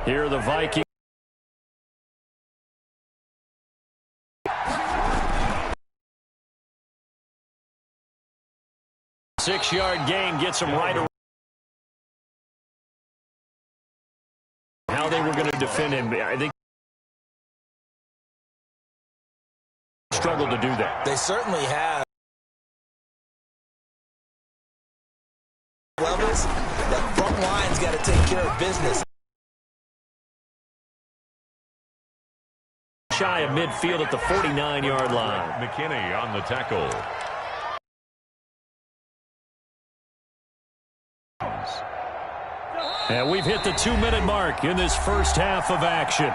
Here are the Vikings. Six-yard gain gets them right around. How they were going to defend him, I think struggled to do that. They certainly have. Levels, that front line's got to take care of business. Shy of midfield at the 49-yard line. McKinney on the tackle. And we've hit the 2-minute mark in this first half of action.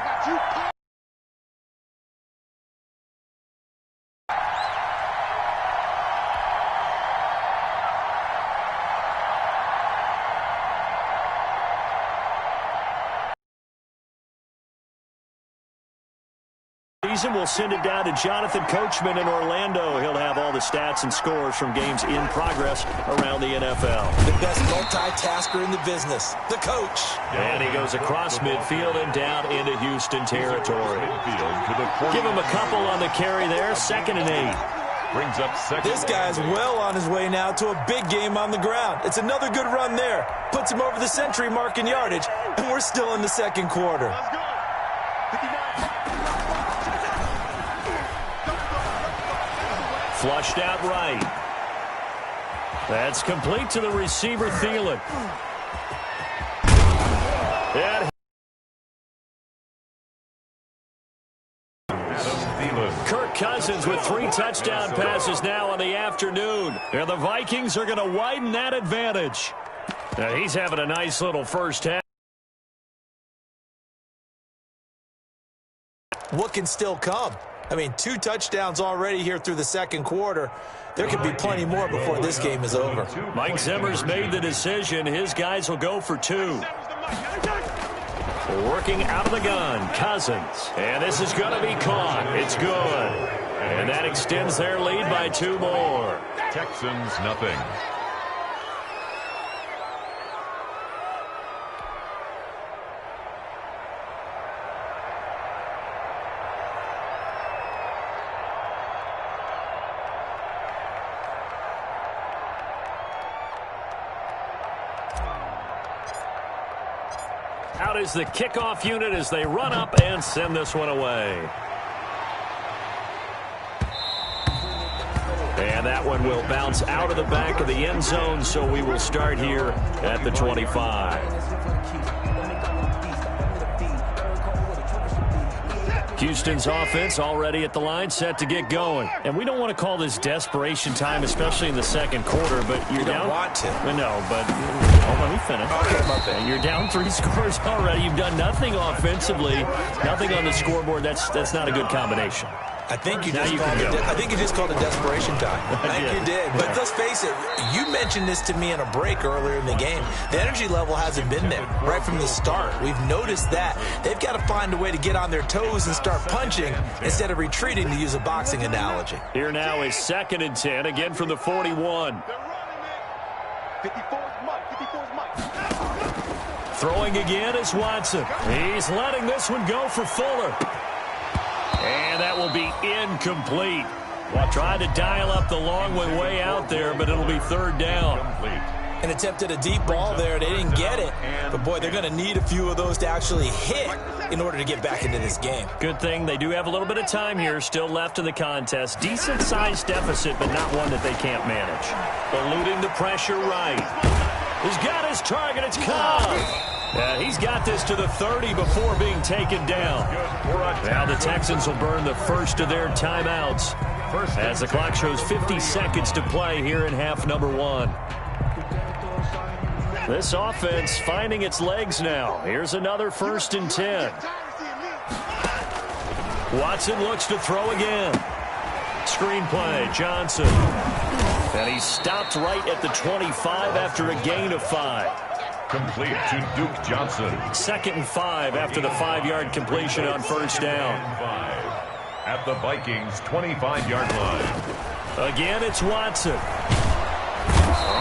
We'll send it down to Jonathan Coachman in Orlando. He'll have all the stats and scores from games in progress around the NFL. The best multitasker in the business, the coach. And he goes across midfield and down into Houston territory. Give him a couple on the carry there, 2nd and 8. Brings up second. This guy's well on his way now to a big game on the ground. It's another good run there. Puts him over the century mark in yardage, and we're still in the second quarter. Let's go. 59. Flushed out right. That's complete to the receiver, Thielen. And Kirk Cousins with 3 touchdown passes now on the afternoon. And the Vikings are going to widen that advantage. Now he's having a nice little first half. What can still come? I mean, 2 touchdowns already here through the second quarter. There could be plenty more before this game is over. Mike Zimmer's made the decision. His guys will go for 2. Working out of the gun, Cousins. And this is going to be caught. It's good. And that extends their lead by 2 more. Texans, nothing. Out is the kickoff unit as they run up and send this one away. And that one will bounce out of the back of the end zone, so we will start here at the 25. Houston's offense already at the line, set to get going. And we don't want to call this desperation time, especially in the second quarter, but you're down. You don't want to. No, but let me finish. Okay, my bad. You're down 3 scores already. You've done nothing offensively, nothing on the scoreboard. That's not a good combination. I think you just called it desperation time. I think you did. But let's face it, you mentioned this to me in a break earlier in the game. The energy level hasn't been there right from the start. We've noticed that. They've got to find a way to get on their toes and start punching instead of retreating, to use a boxing analogy. Here now is 2nd and 10, again from the 41. Throwing again is Watson. He's letting this one go for Fuller. And that will be incomplete. Tried to dial up the long way out there, but it'll be 3rd down. And attempted a deep ball there. They didn't get it. But, boy, they're going to need a few of those to actually hit in order to get back into this game. Good thing they do have a little bit of time here still left in the contest. Decent-sized deficit, but not one that they can't manage. Eluding the pressure right. He's got his target. It's Cobb. He's got this to the 30 before being taken down. Now the Texans will burn the first of their timeouts as the clock shows 50 seconds to play here in half number 1. This offense finding its legs now. Here's another 1st and 10. Watson looks to throw again. Screenplay, Johnson. And he's stopped right at the 25 after a gain of 5. Complete to Duke Johnson. 2nd and 5 after the 5-yard completion on 1st down. 5 at the Vikings' 25-yard line. Again, it's Watson.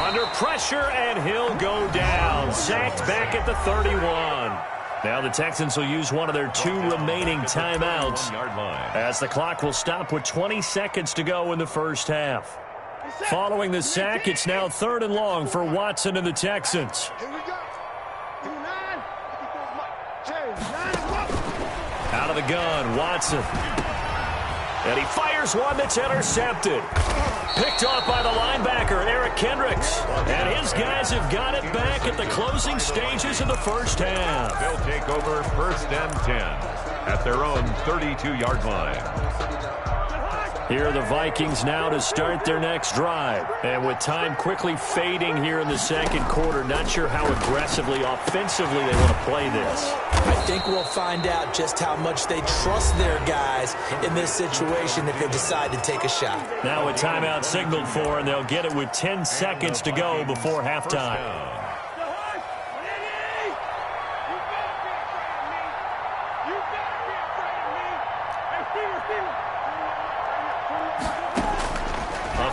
Under pressure, and he'll go down. Sacked back at the 31. Now the Texans will use one of their 2 remaining timeouts as the clock will stop with 20 seconds to go in the first half. Following the sack, it's now 3rd and long for Watson and the Texans. Out of the gun, Watson. And he fires one that's intercepted. Picked off by the linebacker, Eric Kendricks. And his guys have got it back at the closing stages of the first half. They'll take over 1st and 10 at their own 32-yard line. Here are the Vikings now to start their next drive. And with time quickly fading here in the second quarter, not sure how aggressively, offensively they want to play this. I think we'll find out just how much they trust their guys in this situation if they decide to take a shot. Now a timeout signaled for, and they'll get it with 10 seconds to go before halftime.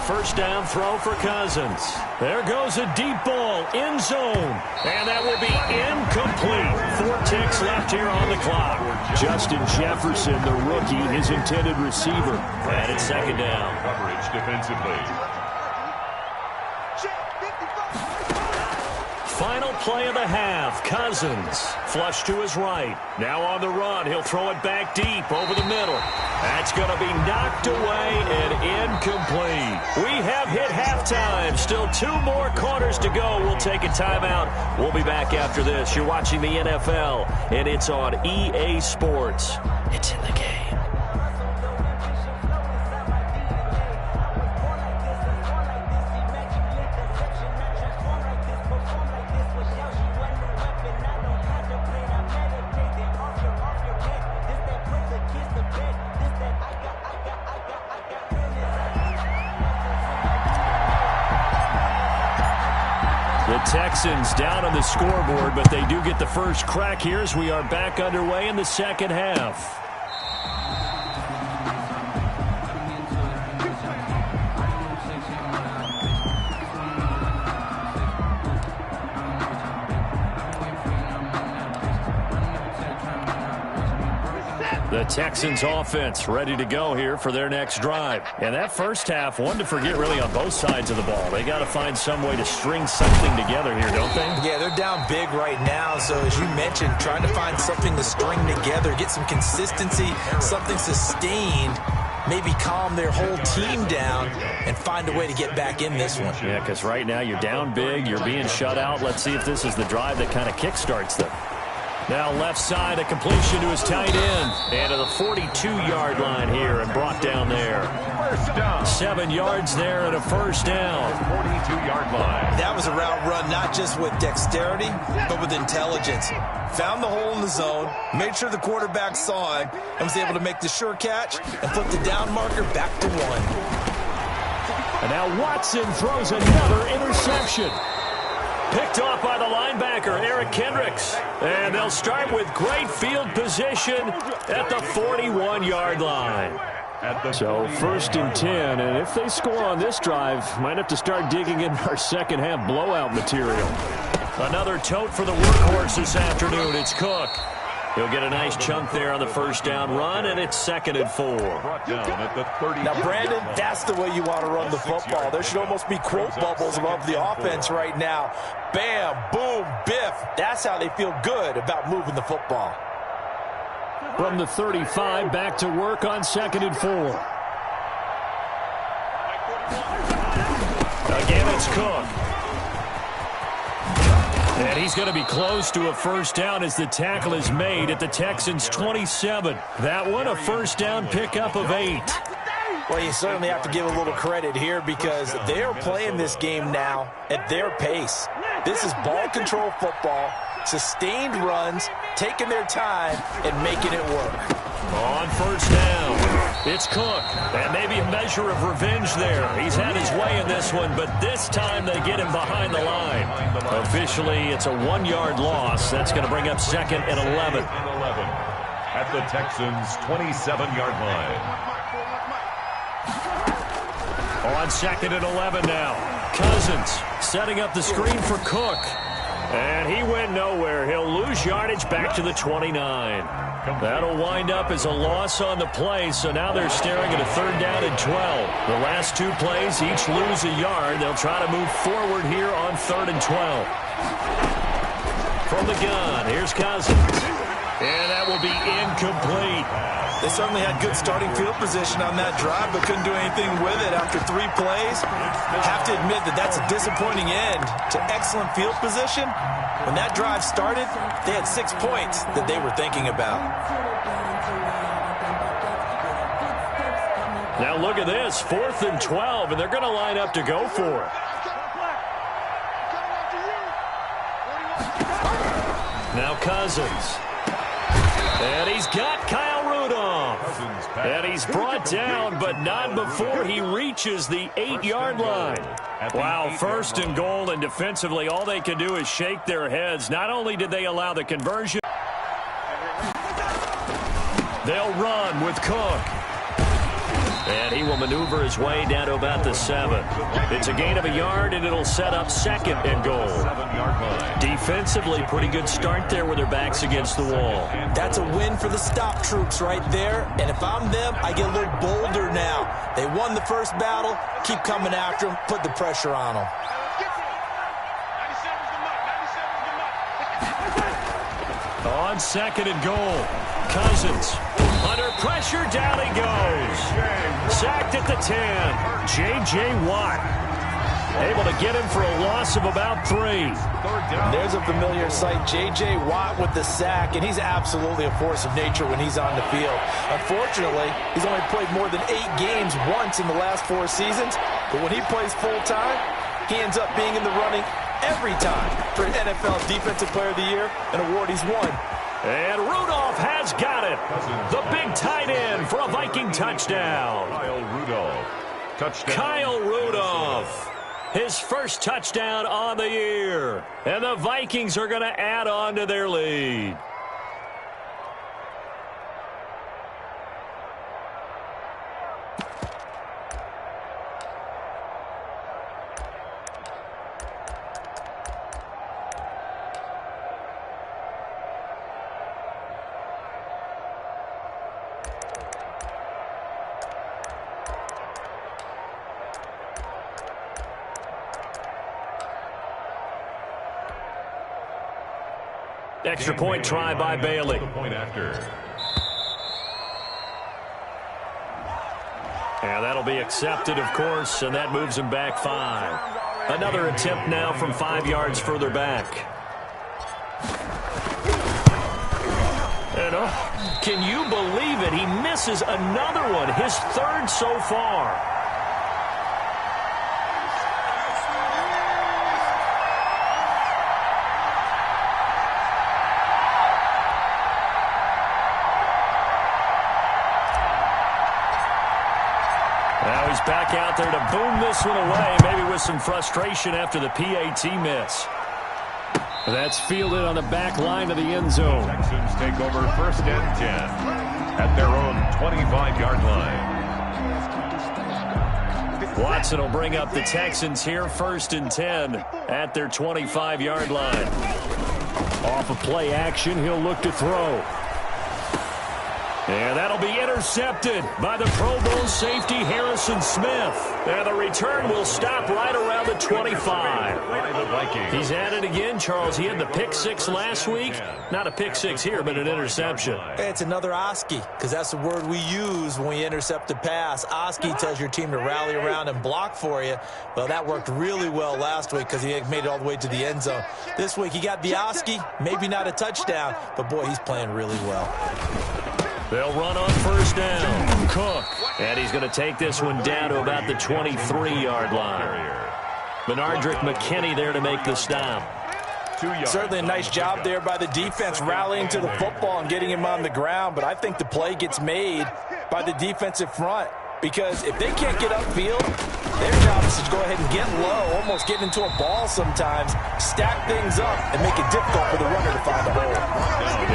First down throw for Cousins. There goes a deep ball, end zone. And that will be incomplete. 4 ticks left here on the clock. Justin Jefferson, the rookie, his intended receiver. And it's 2nd down. Coverage defensively. Final play of the half. Cousins flush to his right. Now on the run. He'll throw it back deep over the middle. That's going to be knocked away and incomplete. We have hit halftime. Still 2 more quarters to go. We'll take a timeout. We'll be back after this. You're watching the NFL, and it's on EA Sports. It's in the game. Texans down on the scoreboard, but they do get the first crack here as we are back underway in the second half. The Texans offense ready to go here for their next drive. And that first half, one to forget really on both sides of the ball. They got to find some way to string something together here, don't they? Yeah, they're down big right now. So as you mentioned, trying to find something to string together, get some consistency, something sustained, maybe calm their whole team down and find a way to get back in this one. Yeah, because right now you're down big, you're being shut out. Let's see if this is the drive that kind of kickstarts them. Now left side, a completion to his tight end. And to the 42-yard line here and brought down there. 7 yards there and a first down. 42-yard line. That was a route run not just with dexterity, but with intelligence. Found the hole in the zone, made sure the quarterback saw it, and was able to make the sure catch and put the down marker back to 1. And now Watson throws another interception. Picked off by the linebacker, Eric Kendricks. And they'll start with great field position at the 41-yard line. So 1st and 10, and if they score on this drive, might have to start digging in our second half blowout material. Another tote for the workhorse this afternoon. It's Cook. He'll get a nice chunk there on the first down run, and it's 2nd and 4. Now, Brandon, that's the way you want to run the football. There should almost be quote bubbles above the offense right now. Bam, boom, biff. That's how they feel good about moving the football. From the 35, back to work on 2nd and 4. Again, it's Cook. And he's going to be close to a first down as the tackle is made at the Texans' 27. That one, a first down pickup of 8. Well, you certainly have to give a little credit here because they are playing this game now at their pace. This is ball control football, sustained runs, taking their time, and making it work. On first down, it's Cook. And maybe a measure of revenge there. He's had his way in this one, but this time they get him behind the line. Officially, it's a 1-yard loss. That's going to bring up 2nd and 11. At the Texans' 27-yard line. On 2nd and 11 now. Cousins setting up the screen for Cook. And he went nowhere. He'll lose yardage back to the 29. That'll wind up as a loss on the play, so now they're staring at a 3rd down and 12. The last 2 plays, each lose a yard. They'll try to move forward here on 3rd and 12. From the gun, here's Cousins. And that will be incomplete. They certainly had good starting field position on that drive, but couldn't do anything with it after 3 plays. Have to admit that that's a disappointing end to excellent field position. When that drive started, they had 6 points that they were thinking about. Now look at this, 4th and 12, and they're going to line up to go for it. Now Cousins. And he's got Kyle Rudolph. And he's brought down, but not before he reaches the 8-yard line. Wow, 1st and goal, and defensively all they can do is shake their heads. Not only did they allow the conversion, they'll run with Cook. And he will maneuver his way down to about the 7. It's a gain of a yard, and it'll set up 2nd and goal. Defensively, pretty good start there with their backs against the wall. That's a win for the stop troops right there. And if I'm them, I get a little bolder now. They won the first battle. Keep coming after them. Put the pressure on them. On 2nd and goal, Cousins. Under pressure, down he goes. Sacked at the 10. J.J. Watt able to get him for a loss of about 3. There's a familiar sight. J.J. Watt with the sack, and he's absolutely a force of nature when he's on the field. Unfortunately, he's only played more than 8 games once in the last 4 seasons, but when he plays full-time, he ends up being in the running every time for an NFL Defensive Player of the Year, an award he's won. And Rudolph has got it. The big tight end for a Viking touchdown. Kyle Rudolph. Touchdown. Kyle Rudolph. His first touchdown on the year. And the Vikings are going to add on to their lead. Extra point try by Bailey. Point after. And that'll be accepted, of course, and that moves him back 5. Another attempt now from 5 yards further back. And can you believe it? He misses another one, his 3rd so far. Now he's back out there to boom this one away, maybe with some frustration after the PAT miss. That's fielded on the back line of the end zone. Texans take over 1st and 10 at their own 25-yard line. Watson will bring up the Texans here, 1st and 10 at their 25-yard line. Off of play action, he'll look to throw. And that'll be intercepted by the Pro Bowl safety Harrison Smith. And the return will stop right around the 25. He's at it again, Charles. He had the pick 6 last week. Not a pick 6 here, but an interception. It's another Oski, because that's the word we use when we intercept a pass. Oski tells your team to rally around and block for you. Well, that worked really well last week because he made it all the way to the end zone. This week he got the Oski, maybe not a touchdown, but boy, he's playing really well. They'll run on 1st down. Cook. And he's going to take this one down to about the 23-yard line. Benardrick McKinney there to make the stop. Certainly a nice job there by the defense rallying to the football and getting him on the ground, but I think the play gets made by the defensive front because if they can't get upfield, their job is to go ahead and get low, almost get into a ball sometimes, stack things up, and make it difficult for the runner to find a hole.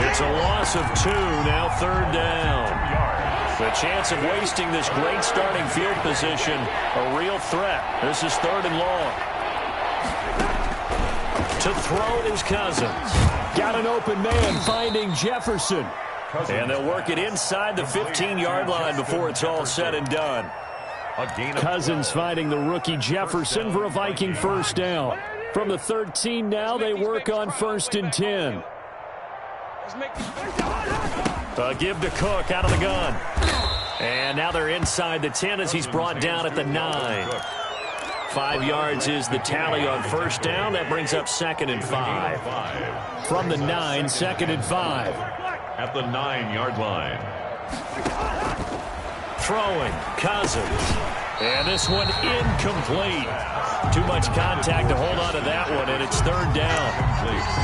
It's a loss of 2, now 3rd down. The chance of wasting this great starting field position, a real threat. This is 3rd and long. To throw is Cousins. Got an open man finding Jefferson. And they'll work it inside the 15-yard line before it's all said and done. Cousins finding the rookie Jefferson for a Viking first down. From the 13 now, they work on 1st and 10. Give to Cook out of the gun. And now they're inside the 10 as he's brought down at the 9. 5 yards is the tally on first down. That brings up 2nd and 5. From the 9, 2nd and 5. At the 9-yard line. Throwing, Cousins. And this one incomplete. Too much contact to hold on to that one, and it's 3rd down.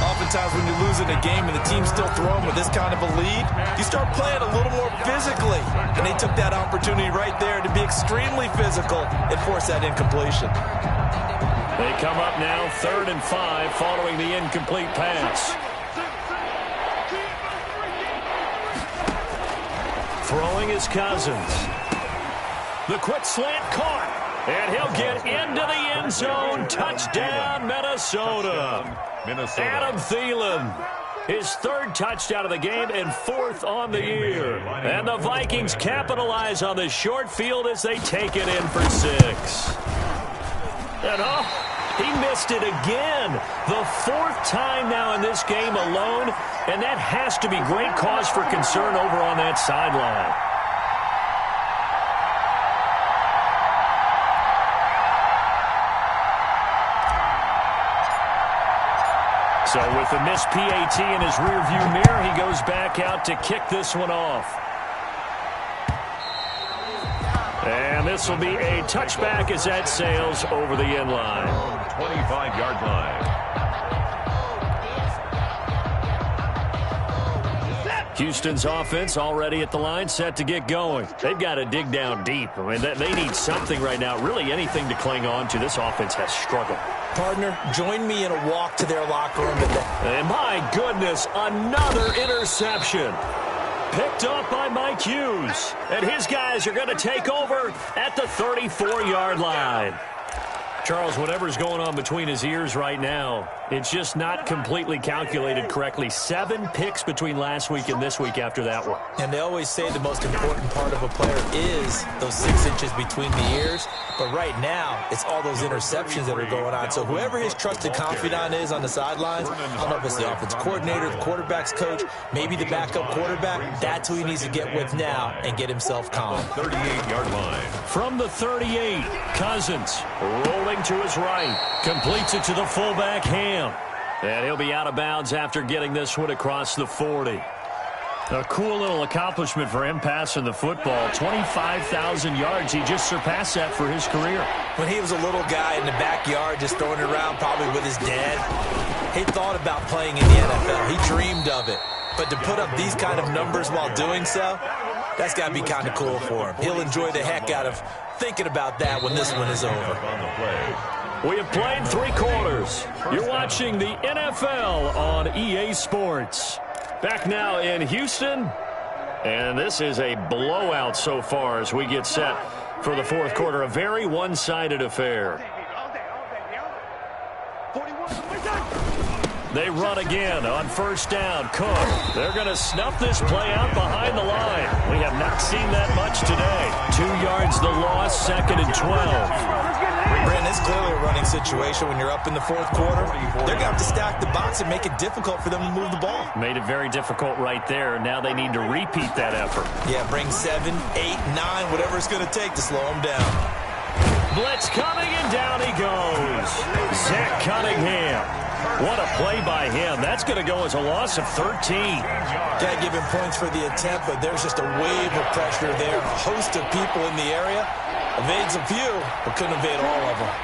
Oftentimes when you're losing a game and the team's still throwing with this kind of a lead, you start playing a little more physically. And they took that opportunity right there to be extremely physical and force that incompletion. They come up now 3rd and 5 following the incomplete pass. Throwing is Cousins. The quick slant caught. And he'll get into the end zone. Touchdown, Minnesota. Adam Thielen, his 3rd touchdown of the game and 4th on the year. And the Vikings capitalize on the short field as they take it in for 6. And he missed it again. The 4th time now in this game alone. And that has to be great cause for concern over on that sideline. So with the missed PAT in his rearview mirror, he goes back out to kick this one off. And this will be a touchback as that sails over the end line. 25-yard line. Houston's offense already at the line, set to get going. They've got to dig down deep. I mean, they need something right now, really anything to cling on to. This offense has struggled. Partner, join me in a walk to their locker room today. And my goodness, another interception. Picked up by Mike Hughes. And his guys are going to take over at the 34-yard line. Charles, whatever's going on between his ears right now, it's just not completely calculated correctly. 7 picks between last week and this week after that one. And they always say the most important part of a player is those 6 inches between the ears. But right now, it's all those interceptions that are going on. So whoever his trusted confidant is on the sidelines, I don't know if it's the offense coordinator, the quarterback's coach, maybe the backup quarterback, that's who he needs to get with now and get himself calm. 38-yard line. From the 38, Cousins rolling to his right, completes it to the fullback Ham, and he'll be out of bounds after getting this one across the 40. A cool little accomplishment for him passing the football. 25,000 yards. He just surpassed that for his career. When he was a little guy in the backyard just throwing it around probably with his dad, he thought about playing in the NFL. He dreamed of it. But to put up these kind of numbers while doing so, that's got to be kind of cool for him. He'll enjoy the heck out of thinking about that when this one is over. We have played 3 quarters. You're watching the NFL on EA Sports. Back now in Houston, and this is a blowout so far as we get set for the 4th quarter. A very one-sided affair. They run again on first down. Cook. They're going to snuff this play out behind the line. We have not seen that much today. 2 yards the loss, 2nd and 12. Brandon, it's clearly a running situation when you're up in the 4th quarter. They're going to have to stack the box and make it difficult for them to move the ball. Made it very difficult right there. Now they need to repeat that effort. Yeah, bring 7, 8, 9, whatever it's going to take to slow them down. Blitz coming, and down he goes. Zach Cunningham. What a play by him. That's going to go as a loss of 13. Got to give him points for the attempt, but there's just a wave of pressure there. A host of people in the area. Evades a few, but couldn't evade all of them.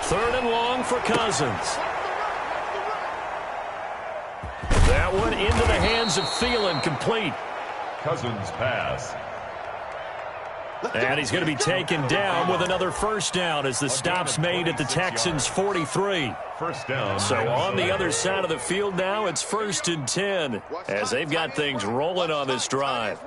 Third and long for Cousins. That one into the hands of Thielen, complete. Cousins pass. And he's going to be taken down with another first down as the stop's made at the Texans' 43. First down. So on the other side of the field now, it's 1st and 10 as they've got things rolling on this drive.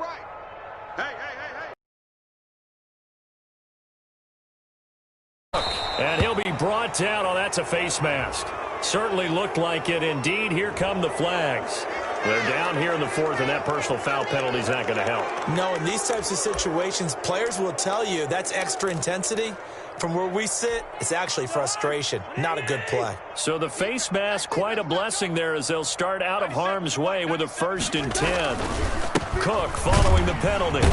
And he'll be brought down. Oh, that's a face mask. Certainly looked like it. Indeed, here come the flags. They're down here in the fourth, and that personal foul penalty is not going to help. No, in these types of situations, players will tell you that's extra intensity. From where we sit, it's actually frustration. Not a good play. So the face mask, quite a blessing there as they'll start out of harm's way with a 1st and 10. Cook following the penalty.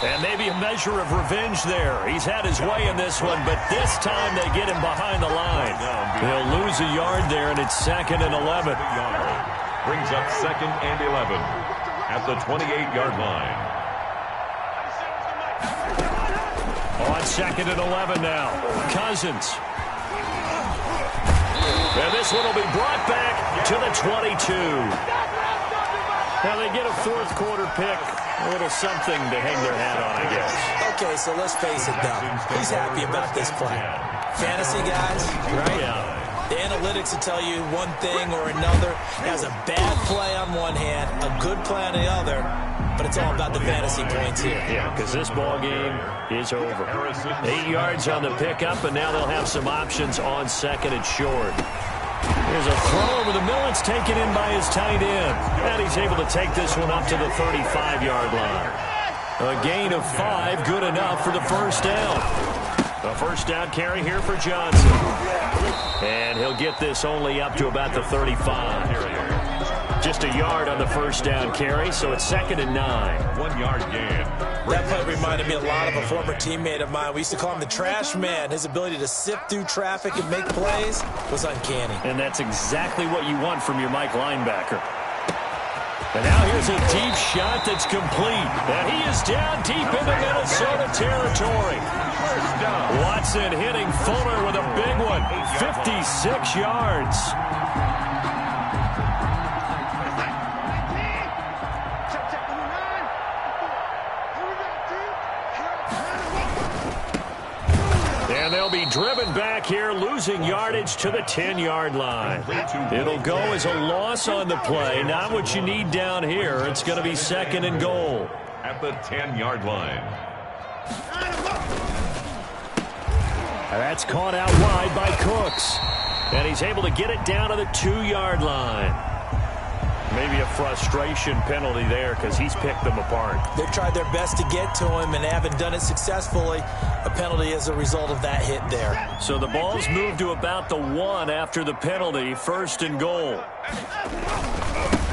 And maybe a measure of revenge there. He's had his way in this one, but this time they get him behind the line. He'll lose a yard there, and it's 2nd and 11. Brings up 2nd and 11 at the 28-yard line. On 2nd and 11 now. Cousins. And this one will be brought back to the 22. Now they get a 4th quarter pick. A little something to hang their hat on, I guess. Okay, so let's face it, though. Who's happy about this play? Fantasy guys, right? Yeah. The analytics will tell you one thing or another. Has a bad play on one hand, a good play on the other, but it's all about the fantasy points here. Yeah, because this ball game is over. 8 yards on the pickup, and now they'll have some options on 2nd and short. Here's a throw over the middle. It's taken in by his tight end. And he's able to take this one up to the 35-yard line. A gain of 5, good enough for the 1st down. A 1st down carry here for Johnson. And he'll get this only up to about the 35. Just a yard on the 1st down carry, so it's 2nd and 9. 1 yard gain. That play reminded me a lot of a former teammate of mine. We used to call him the trash man. His ability to sift through traffic and make plays was uncanny. And that's exactly what you want from your Mike linebacker. And now here's a deep shot that's complete. And he is down deep into Minnesota territory. Watson hitting Fuller with a big one. 56 yards. And they'll be driven back here, losing yardage to the 10-yard line. It'll go as a loss on the play. Not what you need down here. It's going to be 2nd and goal. At the 10-yard line. That's caught out wide by Cooks. And he's able to get it down to the 2-yard line. Maybe a frustration penalty there because he's picked them apart. They've tried their best to get to him and haven't done it successfully. A penalty as a result of that hit there. So the ball's moved to about the 1 after the penalty. 1st and goal.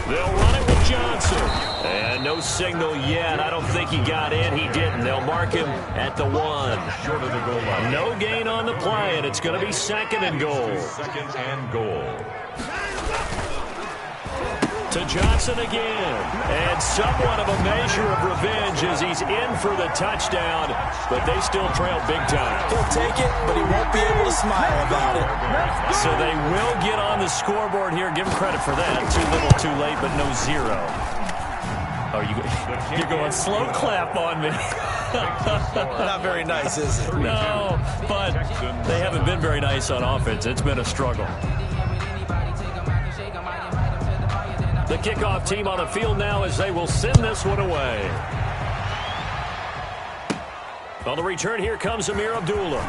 They'll run it with Johnson. And no signal yet. I don't think he got in. He didn't. They'll mark him at the 1. Short of the goal line. No gain on the play, and it's going to be 2nd and goal. 2nd and goal. To Johnson again. And somewhat of a measure of revenge as he's in for the touchdown, but they still trail big time. He'll take it, but he won't be able to smile about it. So they will get on the scoreboard here. Give him credit for that. Too little, too late, but no 0. Oh, you're going slow clap on me. Not very nice, is it? No, but they haven't been very nice on offense. It's been a struggle. The kickoff team on the field now as they will send this one away. On the return, here comes Amir Abdullah.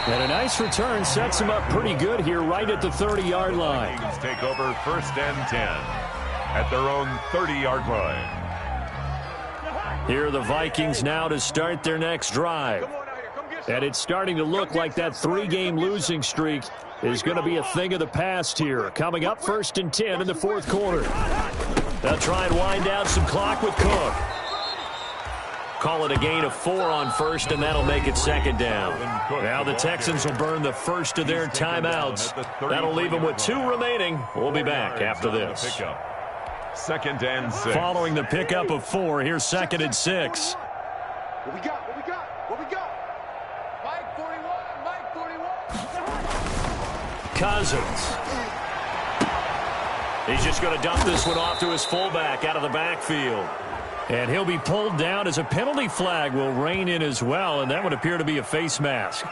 And a nice return sets him up pretty good here right at the 30-yard line. Vikings take over 1st and 10 at their own 30-yard line. Here are the Vikings now to start their next drive. And it's starting to look like that 3-game losing streak is going to be a thing of the past here. Coming up 1st and 10 in the 4th quarter. They'll try and wind down some clock with Cook. Call it a gain of 4 on 1st, and that'll make it 2nd down. Now the Texans will burn the first of their timeouts. That'll leave them with 2 remaining. We'll be back after this. 2nd and 6. Following the pickup of 4, here's 2nd and 6. What we got? What we got? What we got? Mike 41. Mike 41. Cousins. He's just going to dump this one off to his fullback out of the backfield. And he'll be pulled down as a penalty flag will rein in as well, and that would appear to be a face mask.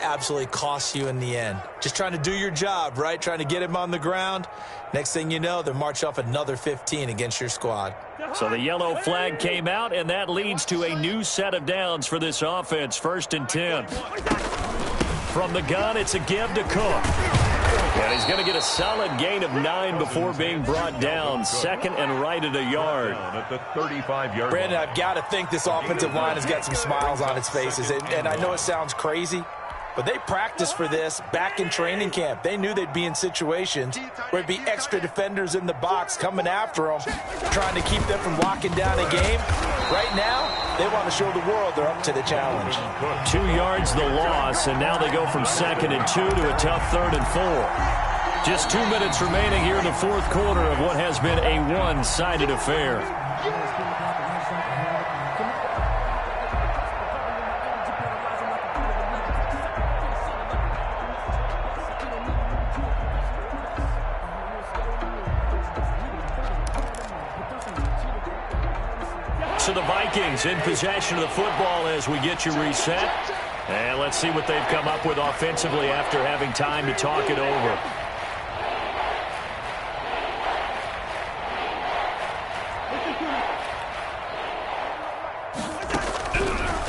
absolutely costs you in the end. Just trying to do your job, right? Trying to get him on the ground. Next thing you know, they're march off another 15 against your squad. So the yellow flag came out, and that leads to a new set of downs for this offense. 1st and 10. From the gun, it's a give to Cook. And he's going to get a solid gain of 9 before being brought down. 2nd and right at a yard. At the 35-yard Brandon, line. I've got to think this offensive line has got some smiles on its faces. And I know it sounds crazy, but they practiced for this back in training camp. They knew they'd be in situations where it'd be extra defenders in the box coming after them, trying to keep them from locking down a game. Right now, they want to show the world they're up to the challenge. 2 yards the loss, and now they go from 2nd and 2 to a tough 3rd and 4. Just 2 minutes remaining here in the 4th quarter of what has been a one-sided affair. So the Vikings in possession of the football as we get you reset. And let's see what they've come up with offensively after having time to talk it over.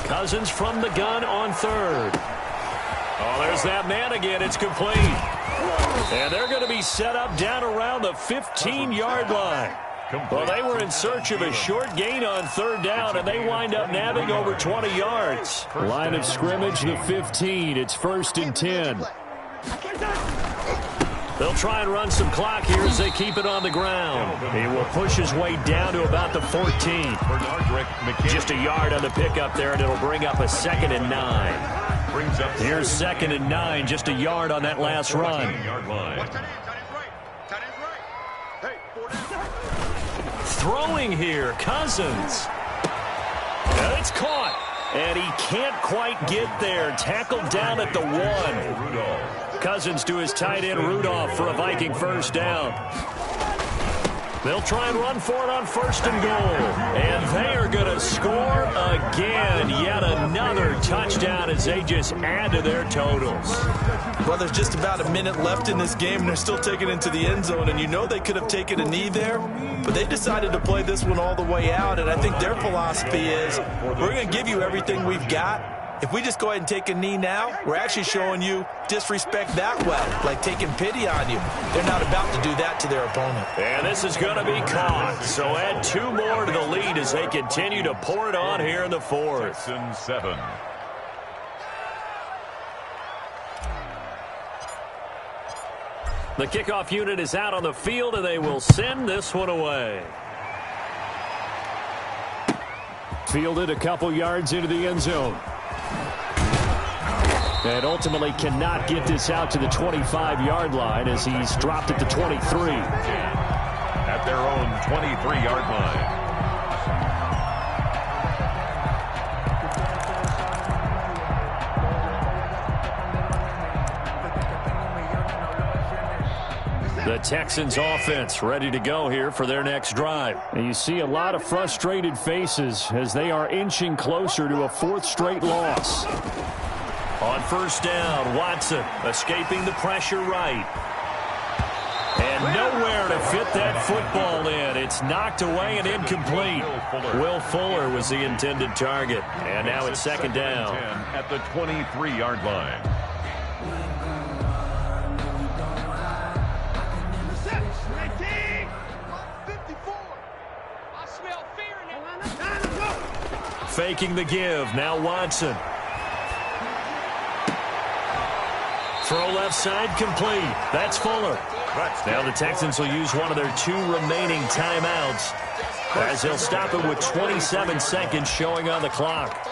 Cousins from the gun on 3rd. Oh, there's that man again. It's complete. And they're going to be set up down around the 15-yard line. Well, they were in search of a short gain on 3rd down, and they wind up nabbing over 20 yards. Line of scrimmage, the 15. It's 1st and 10. They'll try and run some clock here as they keep it on the ground. He will push his way down to about the 14. Just a yard on the pickup there, and it'll bring up a 2nd and 9. Here's 2nd and 9, just a yard on that last run. Throwing here, Cousins. And it's caught. And he can't quite get there. Tackled down at the 1. Cousins to his tight end, Rudolph, for a Viking 1st down. They'll try and run for it on 1st and goal. And they are going to score again. Yet another touchdown as they just add to their totals. Well, there's just about a minute left in this game, and they're still taking it into the end zone. And you know they could have taken a knee there, but they decided to play this one all the way out. And I think their philosophy is, we're going to give you everything we've got. If we just go ahead and take a knee now, we're actually showing you disrespect that way, like taking pity on you. They're not about to do that to their opponent. And this is going to be caught. So add 2 more to the lead as they continue to pour it on here in the 4th. 6th and 7. The kickoff unit is out on the field, and they will send this one away. Fielded a couple yards into the end zone. And ultimately cannot get this out to the 25-yard line as he's dropped at the 23. At their own 23-yard line. The Texans offense ready to go here for their next drive. And you see a lot of frustrated faces as they are inching closer to a 4th straight loss. On 1st down, Watson escaping the pressure right. And nowhere to fit that football in. It's knocked away and incomplete. Will Fuller was the intended target. And now it's 2nd down. At the 23-yard line. Faking the give. Now Watson. Throw left side complete. That's Fuller. Now the Texans will use one of their 2 remaining timeouts as they'll stop it with 27 seconds showing on the clock.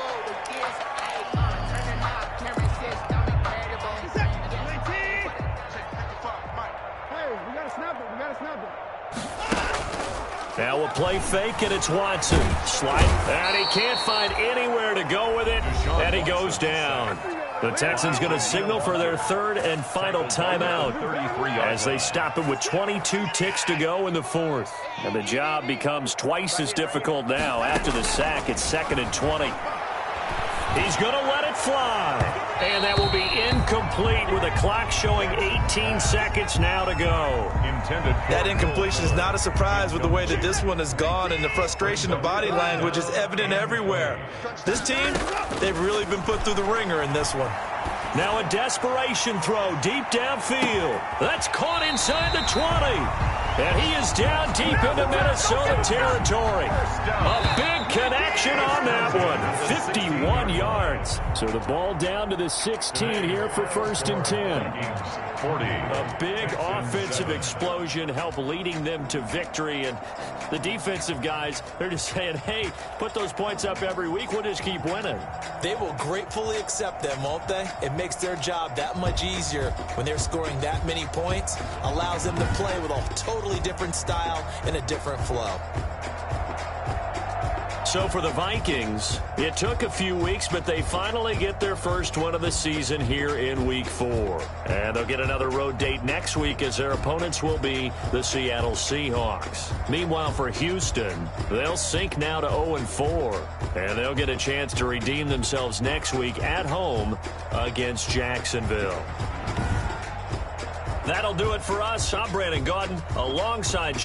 Now a play fake, and it's Watson. Slide, and he can't find anywhere to go with it, and he goes down. The Texans going to signal for their 3rd and final timeout as they stop it with 22 ticks to go in the 4th. And the job becomes twice as difficult now. After the sack, it's 2nd and 20. He's going to let it fly, and that will be incomplete with the clock showing 18 seconds now to go. That incompletion is not a surprise with the way that this one has gone, and the frustration, the body language is evident everywhere. This team, they've really been put through the ringer in this one. Now a desperation throw deep downfield. That's caught inside the 20. And he is down deep into Minnesota territory. A big connection on that one. 51 yards. So the ball down to the 16 here for 1st and 10. A big offensive explosion helped leading them to victory. And the defensive guys, they're just saying, hey, put those points up every week. We'll just keep winning. They will gratefully accept them, won't they? It makes their job that much easier when they're scoring that many points. Allows them to play with a totally different style and a different flow. So for the Vikings, it took a few weeks, but they finally get their first win of the season here in Week 4. And they'll get another road date next week as their opponents will be the Seattle Seahawks. Meanwhile, for Houston, they'll sink now to 0-4. And they'll get a chance to redeem themselves next week at home against Jacksonville. That'll do it for us. I'm Brandon Gaudin alongside